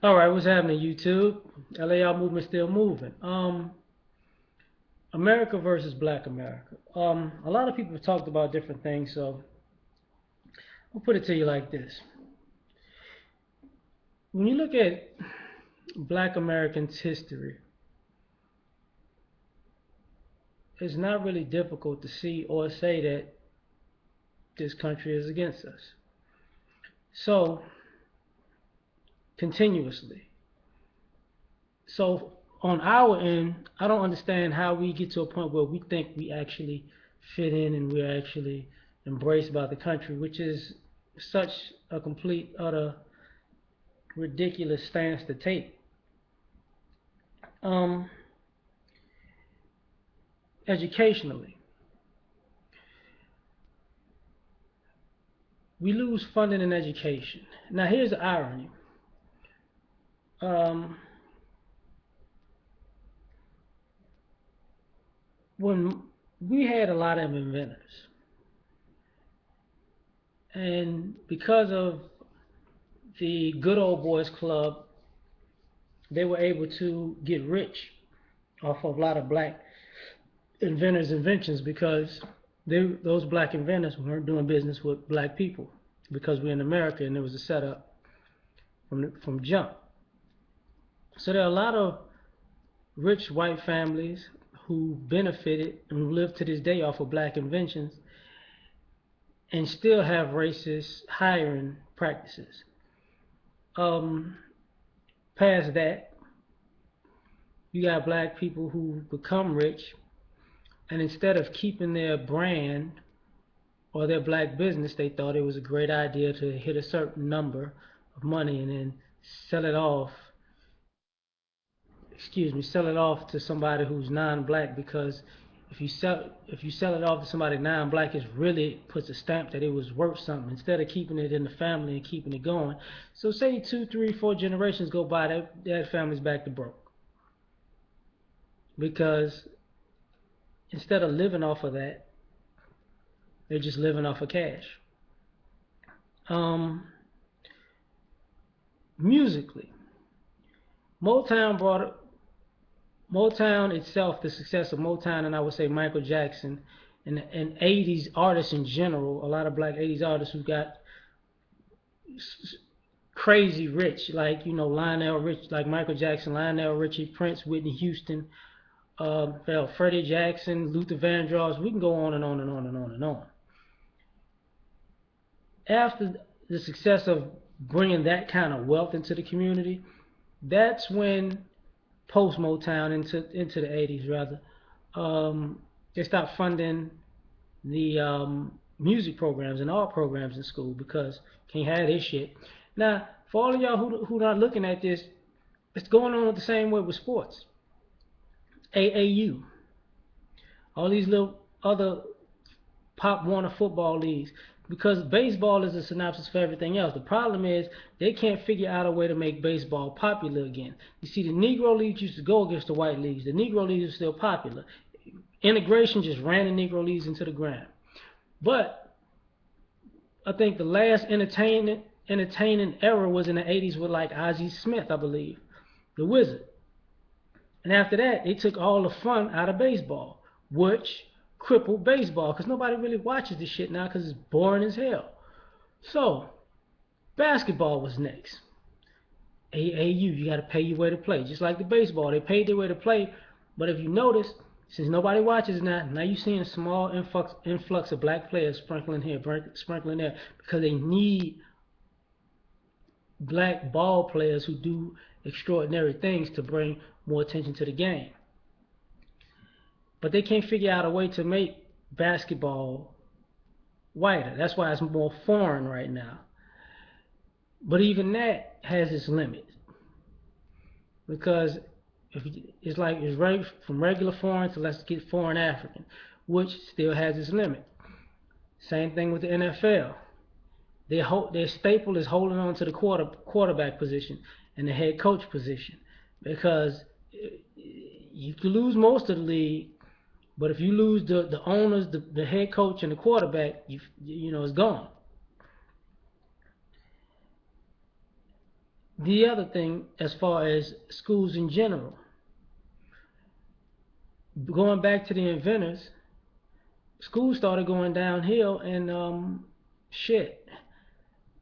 All right, what's happening, YouTube? L.A.R movement still moving. America versus Black America. A lot of people have talked about different things, so I'll put it to you like this: when you look at Black Americans' history, it's not really difficult to see or say that this country is against us. So continuously. So on our end, I don't understand how we get to a point where we think we actually fit in and we're actually embraced by the country, which is such a complete, utter, ridiculous stance to take. Um, Educationally, we lose funding in education. Now, here's the irony. Um, when we had a lot of inventors, and because of the good old boys club, they were able to get rich off of a lot of black inventors' inventions because those black inventors weren't doing business with black people because we're in America and there was a setup from jump. So there are a lot of rich white families who benefited and live to this day off of black inventions and still have racist hiring practices. Um, Past that, you got black people who become rich and instead of keeping their brand or their black business, they thought it was a great idea to hit a certain number of money and then sell it off, sell it off to somebody who's non-black because if you sell it off to somebody non-black, it really puts a stamp that it was worth something instead of keeping it in the family and keeping it going. So say 2, 3, 4 generations go by, that family's back to broke because instead of living off of that, they're just living off of cash. Um, Musically, Motown brought Motown itself, the success of Motown, and I would say Michael Jackson, and 80s artists in general, a lot of black 80s artists who got crazy rich, like, Lionel Rich, like Michael Jackson, Lionel Richie, Prince, Whitney Houston, Freddie Jackson, Luther Vandross, we can go on and on and on and on and on. After the success of bringing that kind of wealth into the community, that's when post Motown into the 80s rather, they stopped funding the music programs and art programs in school because can't have this shit. Now, for all of y'all who not looking at this, it's going on the same way with sports. AAU, all these little other Pop Warner football leagues, because baseball is a synopsis for everything else. The problem is they can't figure out a way to make baseball popular again. You see, the Negro leagues used to go against the white leagues. The Negro leagues are still popular. Integration just ran the Negro leagues into the ground. But I think the last entertaining era was in the 80s with like Ozzie Smith, I believe, the Wizard. And after that, they took all the fun out of baseball, which crippled baseball because nobody really watches this shit now because it's boring as hell. So, basketball was next. AAU, you got to pay your way to play. Just like the baseball, they paid their way to play. But if you notice, since nobody watches now you're seeing a small influx of black players sprinkling here, sprinkling there, because they need black ball players who do extraordinary things to bring more attention to the game. But they can't figure out a way to make basketball whiter. That's why it's more foreign right now. But even that has its limit because if it's like it's right from regular foreign to let's get foreign African, which still has its limit. Same thing with the NFL. Their staple is holding on to the quarterback position and the head coach position because you can lose most of the league, but if you lose the owners, the head coach, and the quarterback, it's gone. The other thing, as far as schools in general, going back to the inventors, schools started going downhill, and shit.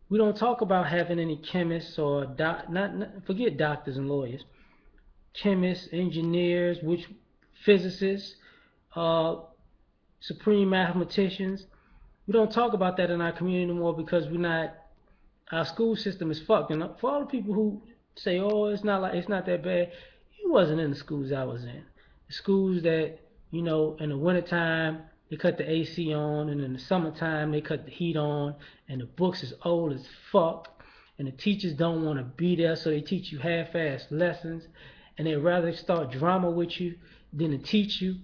We don't talk about having any chemists or not forget doctors and lawyers, chemists, engineers, which physicists, uh, supreme mathematicians. We don't talk about that in our community anymore because we're not. Our school system is fucked. And for all the people who say, "Oh, it's not that bad," you wasn't in the schools I was in. The schools that in the wintertime they cut the AC on, and in the summertime they cut the heat on, and the books is old as fuck, and the teachers don't want to be there, so they teach you half-assed lessons, and they rather start drama with you than to teach you.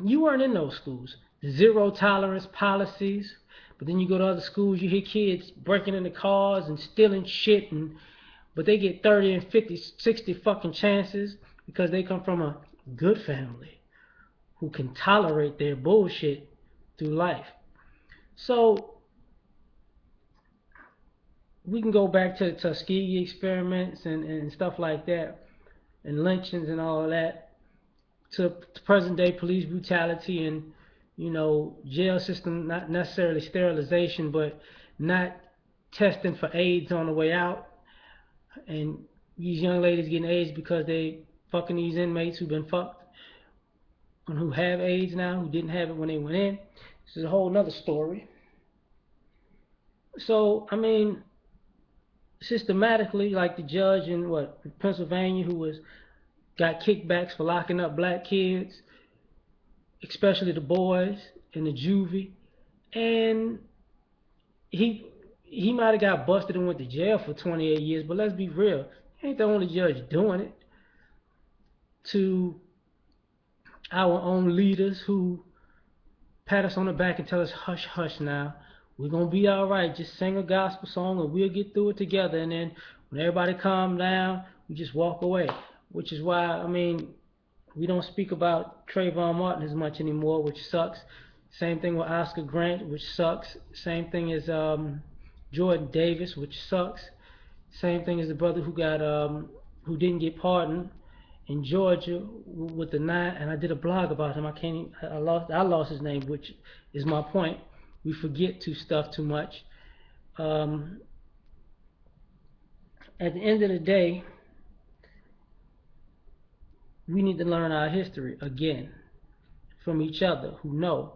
You weren't in those schools. The zero tolerance policies. But then you go to other schools, you hear kids breaking into cars and stealing shit, but they get 30 and 50, 60 fucking chances because they come from a good family who can tolerate their bullshit through life. So we can go back to Tuskegee experiments and stuff like that, and lynchings and all of that, to present day police brutality and jail system, not necessarily sterilization, but not testing for AIDS on the way out, and these young ladies getting AIDS because they fucking these inmates who've been fucked and who have AIDS now, who didn't have it when they went in. This is a whole nother story. So I mean, systematically, like the judge in Pennsylvania, who was got kickbacks for locking up black kids, especially the boys in the juvie, and he he might have got busted and went to jail for 28 years, but let's be real, he ain't the only judge doing it. To our own leaders who pat us on the back and tell us, hush, hush now, we're gonna be all right. Just sing a gospel song and we'll get through it together. And then when everybody calm down, we just walk away. Which is why we don't speak about Trayvon Martin as much anymore, which sucks. Same thing with Oscar Grant, which sucks. Same thing as Jordan Davis, which sucks. Same thing as the brother who didn't get pardoned in Georgia with the nine, and I did a blog about him. I lost his name, which is my point. We forget stuff too much. Um, at the end of the day, we need to learn our history again from each other who know,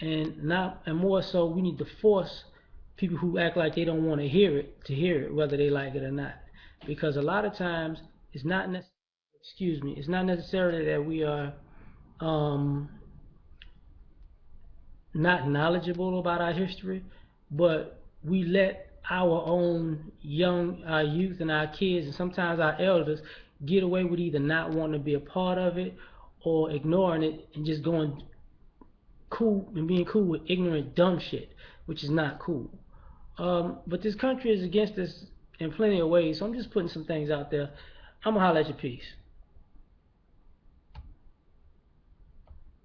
and more so, we need to force people who act like they don't want to hear it, whether they like it or not. Because a lot of times, it's not it's not necessarily that we are um, not knowledgeable about our history, but we let our youth and our kids and sometimes our elders get away with either not wanting to be a part of it or ignoring it and just going cool and being cool with ignorant dumb shit, which is not cool. But this country is against us in plenty of ways, so I'm just putting some things out there. I'm gonna holler at your piece.